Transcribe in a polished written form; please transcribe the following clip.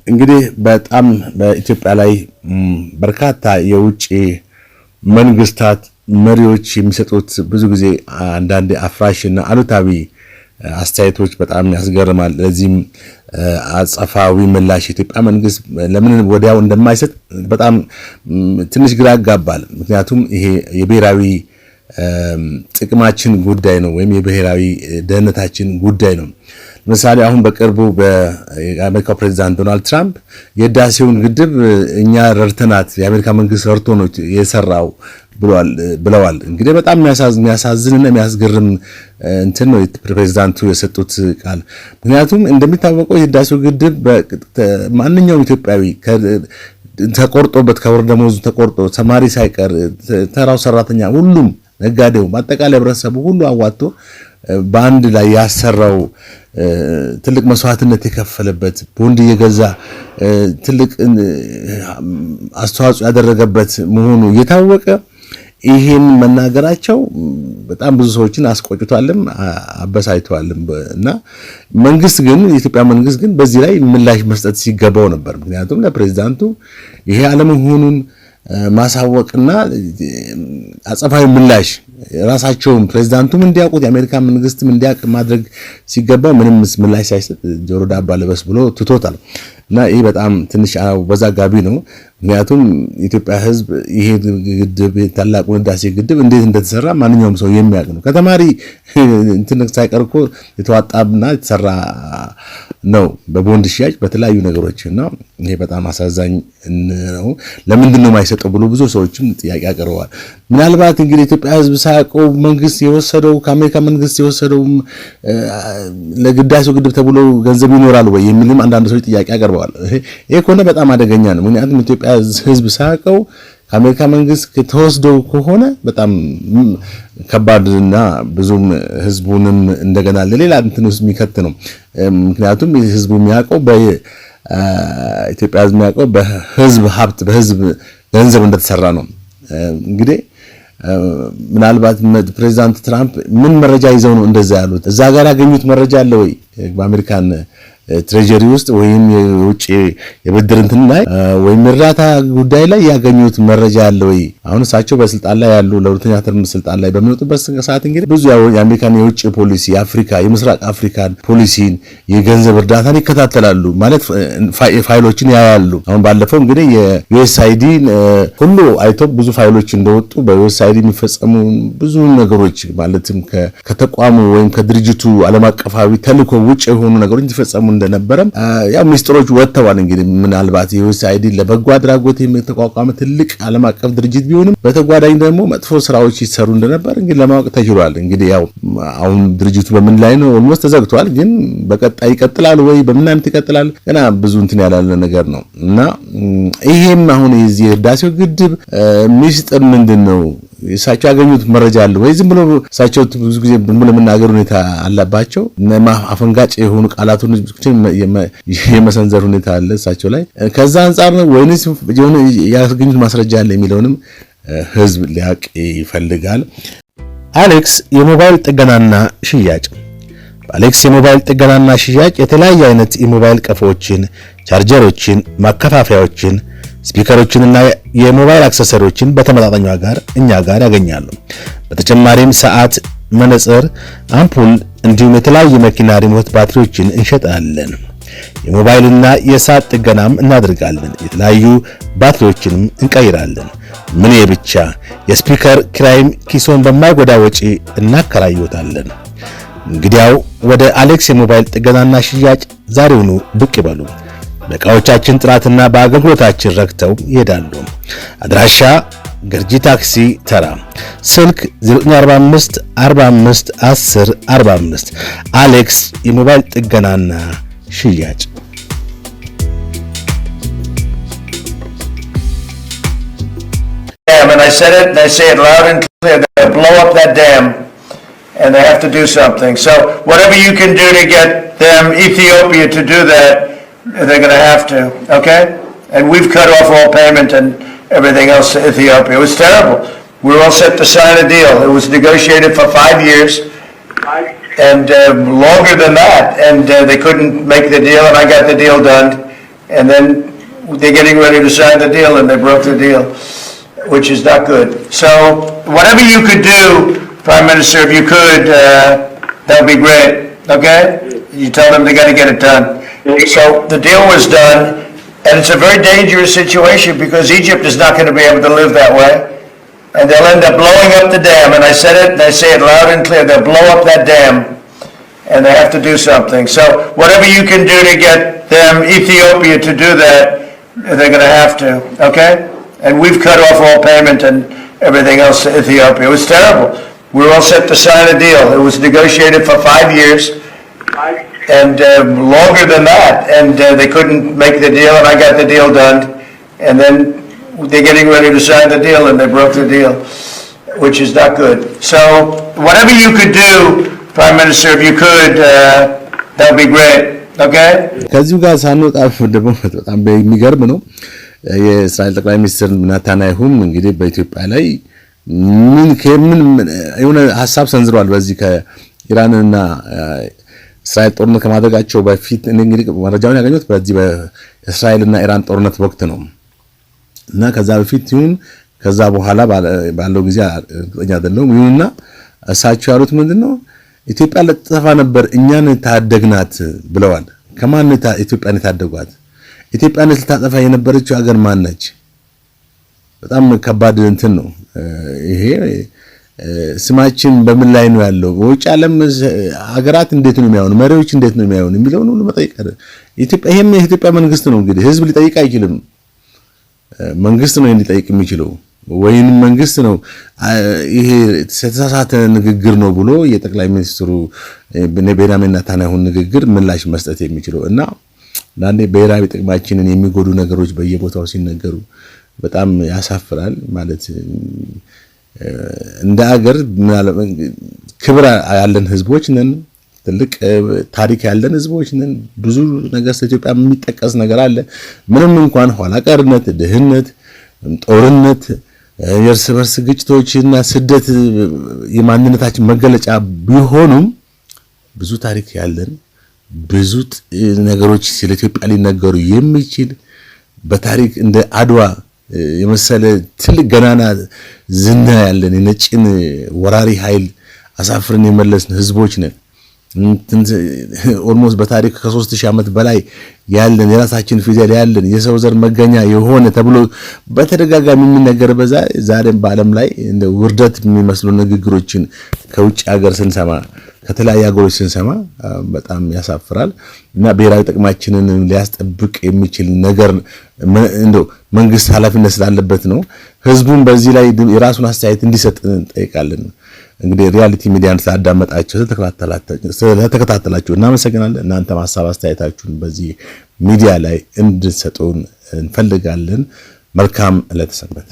እንግዲህ በጣም በኢትዮጵያ ላይ በርካታ የውጭ መንግስታት መሪዎች የሚሰጡት ብዙ ጊዜ አንዳንድ አፍራሽና አሉታዊ አስተያየቶች በጣም ያስገርማል። ለዚህም አጸፋዊ ምላሽ ኢትዮጵያ መንግስት ለምን ወዲያው እንደማይሰጥ በጣም ትንሽ ግራ ያጋባል። ምክንያቱም ይሄ የብሔራዊ ጥቅማችን ጉዳይ ነው ወይም የብሔራዊ ደህንነታችን ጉዳይ ነው። ለምሳሌ አሁን በቅርቡ በአሜሪካው ፕሬዝዳንት ዶናልድ ትራምፕ የህዳሴውን ግድብ እኛ ረድተናት የአሜሪካ መንግስት ረድቶ ነው የሰራው ብለዋል። እንግዲህ በጣም የሚያሳዝንና የሚያስገርም እንትን ነው ፕሬዝዳንቱ የሰጡት ቃል። ምክንያቱም እንደሚታወቀው የህዳሴው ግድብ ማንኛውም ኢትዮጵያዊ ተቆርጦበት ከወር ደመወዙ ተቆርጦ ተማሪ ሳይቀር ተራው ሰራተኛ ሁሉም ነጋዴው በአጠቃላይ ህብረተሰቡ ሁሉ አዋጥቶ በአንድ ላይ ያሰራው ትልቅ መስዋዕትነት የከፈለበት ቦንድ እየገዛ ትልቅ አስተዋጽኦ ያደረገበት መሆኑ እየታወቀ ይሄን መናገራቸው በጣም ብዙ ሰዎችን አስቆጭቷልም አበሳጭቷልም እና መንግስት ግን የኢትዮጵያ መንግስት ግን በዚህ ላይ ምላሽ መስጠት ሲገባው ነበር። ምክንያቱም ለፕሬዝዳንቱ ይሄ አለመሆኑን ማሳወቅና አጸፋዊ ምላሽ ራሳቸውም ፕሬዝዳንቱም እንዲያውቁት የአሜሪካ መንግስትም እንዲያውቅ ማድረግ ሲገባው ምንም ምላሽ ሳይሰጥ ጆሮ ዳባ ልበስ ብሎ ትቶታል እና ይሄ በጣም ትንሽ አወዛጋቢ ነው። ምክንያቱም የኢትዮጵያ ህዝብ ይሄ ግድብ ታላቁ ህዳሴ ግድብ እንዴት እንደተሰራ ማንኛውም ሰው የሚያውቅ ነው። ከተማሪ እንትን ሳይቀር እኮ የተዋጣና የተሰራ ነው በቦንድ ሽያጭ በተለያዩ ነገሮችና ይሄ በጣም አሳዛኝ ነው። ለምንድን ነው የማይሰጠው ብሎ ብዙ ሰዎችም ጥያቄ አቀርበዋል። ምናልባት እንግዲህ የኢትዮጵያ ህዝብ ሳያውቀው መንግስት የወሰደው ከአሜሪካ መንግስት የወሰደው ለህዳሴው ግድብ ተብሎ ገንዘብ ይኖራል ወይ የሚልም አንዳንድ ሰዎች ጥያቄ አቀርበዋል። ይሄ ከሆነ በጣም አደገኛ ነው። ምክንያቱም ኢትዮጵያ ህዝብ ሳያውቀው ከአሜሪካ መንግስት ከተወስደው ከሆነ በጣም ከባድና ብዙም ህዝቡንም እንደገና ለሌላ እንትን ውስጥ የሚከት ነው። ምክንያቱም ህዝቡ የሚያውቀው በኢትዮጵያ ህዝብ የሚያውቀው በህዝብ ሀብት በህዝብ ገንዘብ እንደተሰራ ነው። እንግዲህ ምናልባት ፕሬዝዳንት ትራምፕ ምን መረጃ ይዘው ነው እንደዛ ያሉት? እዛ ጋር ያገኙት መረጃ አለ ወይ በአሜሪካን ትሬጀሪ ውስጥ ወይም የውጭ የብድር እንትን ላይ ወይም እርዳታ ጉዳይ ላይ ያገኙት መረጃ አለ ወይ? አሁን እሳቸው በስልጣን ላይ ያሉ ለሁለተኛ ተርም ስልጣን ላይ በሚወጡበት ሰዓት እንግዲህ ብዙ የአሜሪካን የውጭ ፖሊሲ የአፍሪካ የምስራቅ አፍሪካን ፖሊሲን የገንዘብ እርዳታን ይከታተላሉ ማለት ፋይሎችን ያያሉ። አሁን ባለፈው እንግዲህ የዩኤስአይዲ ሁሉ አይቶ ብዙ ፋይሎች እንደወጡ በዩኤስአይዲ የሚፈጸሙ ብዙ ነገሮች ማለትም ከተቋሙ ወይም ከድርጅቱ ዓለም አቀፋዊ ተልዕኮ ውጭ የሆኑ ነገሮች እንዲፈጸሙ እንደነበረ ያው ሚስጥሮች ወጥተዋል። እንግዲህ ምናልባት የዩኤስአይዲ ለበጎ አድራጎት የተቋቋመ ትልቅ ዓለም አቀፍ ድርጅት ቢሆንም በተጓዳኝ ደግሞ መጥፎ ስራዎች ይሰሩ እንደነበር እንግዲህ ለማወቅ ተችሏል። እንግዲህ ያው አሁን ድርጅቱ በምን ላይ ነው? ኦልሞስት ተዘግቷል። ግን በቀጣይ ይቀጥላል ወይ በምን አይነት ይቀጥላል? ገና ብዙ እንትን ያላለ ነገር ነው እና ይሄም አሁን የዚህ የህዳሴው ግድብ ሚስጥር ምንድነው? እሳቸው ያገኙት መረጃ አለ ወይ? ዝም ብሎ እሳቸው ብዙ ጊዜ ብሎ መናገር ሁኔታ አለባቸው። አፈንጋጭ የሆኑ ቃላቱን የመሰንዘር ሁኔታ አለ እሳቸው ላይ። ከዛ አንፃር ነው ወይንስ የሆነ ያገኙት ማስረጃ አለ የሚለውንም ህዝብ ሊያውቅ ይፈልጋል። አሌክስ የሞባይል ጥገናና ሽያጭ። በአሌክስ የሞባይል ጥገናና ሽያጭ የተለያዩ አይነት የሞባይል ቀፎዎችን፣ ቻርጀሮችን፣ ማከፋፈያዎችን፣ ስፒከሮችንና የሞባይል አክሰሰሪዎችን በተመጣጣኝ ዋጋ እኛ ጋር ያገኛሉ። በተጨማሪም ሰዓት፣ መነጽር፣ አምፑል እንዲሁም የተለያዩ መኪና ሪሞት ባትሪዎችን እንሸጣለን። የሞባይልና የሰዓት ጥገናም እናደርጋለን። የተለያዩ ባትሪዎችንም እንቀይራለን። ምን ብቻ የስፒከር ኪራይም ኪሶን በማይጎዳ ወጪ እናከራዩታለን። እንግዲያው ወደ አሌክስ የሞባይል ጥገናና ሽያጭ ዛሬውኑ ብቅ ይበሉ። በእቃዎቻችን ጥራትና በአገልግሎታችን ረክተው ይሄዳሉ። አድራሻ ገርጂ ታክሲ ተራ፣ ስልክ 0945 45 10 45። አሌክስ የሞባይል ጥገናና ሽያጭ። And I said it, and I say it loud and clear, they're going to blow up that dam, and they have to do something. So whatever you can do to get them, Ethiopia, to do that, they're going to have to, okay? And we've cut off all payment and everything else to Ethiopia. It was terrible. We were all set to sign a deal. It was negotiated for 5 years and longer than that, and they couldn't make the deal, and I got the deal done. and then they're getting ready to sign the deal, and they broke the deal, which is not good. So whatever you could do, Prime Minister, if you could, that would be great, okay? You tell them they got to get it done. So the deal was done, and it's a very dangerous situation because Egypt is not going to be able to live that way, and they'll end up blowing up the dam, and I said it, and I say it loud and clear, they'll blow up that dam, and they have to do something. So whatever you can do to get them, Ethiopia, to do that, they're going to have to, okay? And we've cut off all payment and everything else to Ethiopia. It was terrible. We were all set to sign a deal. It was negotiated for 5 years and longer than that, and they couldn't make the deal, and I got the deal done, and then they're getting ready to sign the deal, and they broke the deal, which is not good. So whatever you could do, Prime Minister, if you could, that would be great, okay? ከዚሁ ጋር ሳንወጣ ደግሞ በጣም የሚገርም ነው። የእስራኤል ጠቅላይ ሚኒስትር ናታንያሁም እንግዲህ በኢትዮጵያ ላይ ምን የሆነ ሐሳብ ሰንዝረዋል። በዚህ ከኢራንና እስራኤል ጦርነት ከማድረጋቸው በፊት እንግዲህ መረጃውን ያገኙት በዚህ በእስራኤልና ኢራን ጦርነት ወቅት ነው እና ከዛ በፊት ይሁን ከዛ በኋላ ባለው ጊዜ እርግጠኛ አይደለሁም። ይሁንና እሳቸው ያሉት ምንድነው ኢትዮጵያ ለጥፋ ነበር እኛን ታደግናት ብለዋል። ከማን ኢትዮጵያን ታደጓት? ኢትዮጵያን ልታጠፋ የነበረችው ሀገር ማን ነች? በጣም ከባድ እንትን ነው ይሄ። ስማችን በምን ላይ ነው ያለው? በውጭ ዓለም ሀገራት እንዴት ነው የሚያዩን? መሪዎች እንዴት ነው የሚያዩን? የሚለውን ሁሉ መጠየቅ ኢትዮጵያ ይሄም የኢትዮጵያ መንግስት ነው እንግዲህ ህዝብ ሊጠይቅ አይችልም። መንግስት ነው እንዲጠይቅ የሚችለው ወይንም መንግስት ነው ይሄ የተሳሳተ ንግግር ነው ብሎ የጠቅላይ ሚኒስትሩ ቤንያሚን ኔታንያሁ ንግግር ምላሽ መስጠት የሚችለው እና አንዴ ብሔራዊ ጥቅማችንን የሚጎዱ ነገሮች በየቦታው ሲነገሩ በጣም ያሳፍራል። ማለት እንደ ሀገር ክብር ያለን ህዝቦች ነን፣ ትልቅ ታሪክ ያለን ህዝቦች ነን። ብዙ ነገር ኢትዮጵያ የሚጠቀስ ነገር አለ። ምንም እንኳን ኋላ ቀርነት፣ ድህነት፣ ጦርነት፣ የእርስ በርስ ግጭቶችና ስደት የማንነታችን መገለጫ ቢሆኑም ብዙ ታሪክ ያለን ብዙ ነገሮች ስለ ኢትዮጵያ ሊነገሩ የሚችል በታሪክ እንደ አድዋ የመሰለ ትልቅ ገናና ዝና ያለን የነጭን ወራሪ ኃይል አሳፍረን የመለስን ህዝቦች ነን። ኦልሞስት በታሪክ ከ3000 ዓመት በላይ ያለን የራሳችን ፊደል ያለን የሰው ዘር መገኛ የሆነ ተብሎ በተደጋጋሚ የሚነገር ዛሬም በዓለም ላይ እንደ ውርደት የሚመስሉ ንግግሮችን ከውጭ ሀገር ስንሰማ ከተለያዩ ሀገሮች ስንሰማ በጣም ያሳፍራል እና ብሔራዊ ጥቅማችንን ሊያስጠብቅ የሚችል ነገር እንደው መንግስት ኃላፊነት ስላለበት ነው ህዝቡን በዚህ ላይ የራሱን አስተያየት እንዲሰጥ እንጠይቃለን። እንግዲህ ሪያሊቲ ሚዲያን ስላዳመጣችሁ ስለተከታተላችሁ እናመሰግናለን። እናንተ ሐሳብ አስተያየታችሁን በዚህ ሚዲያ ላይ እንድትሰጡን እንፈልጋለን። መልካም ዕለት ሰንበት።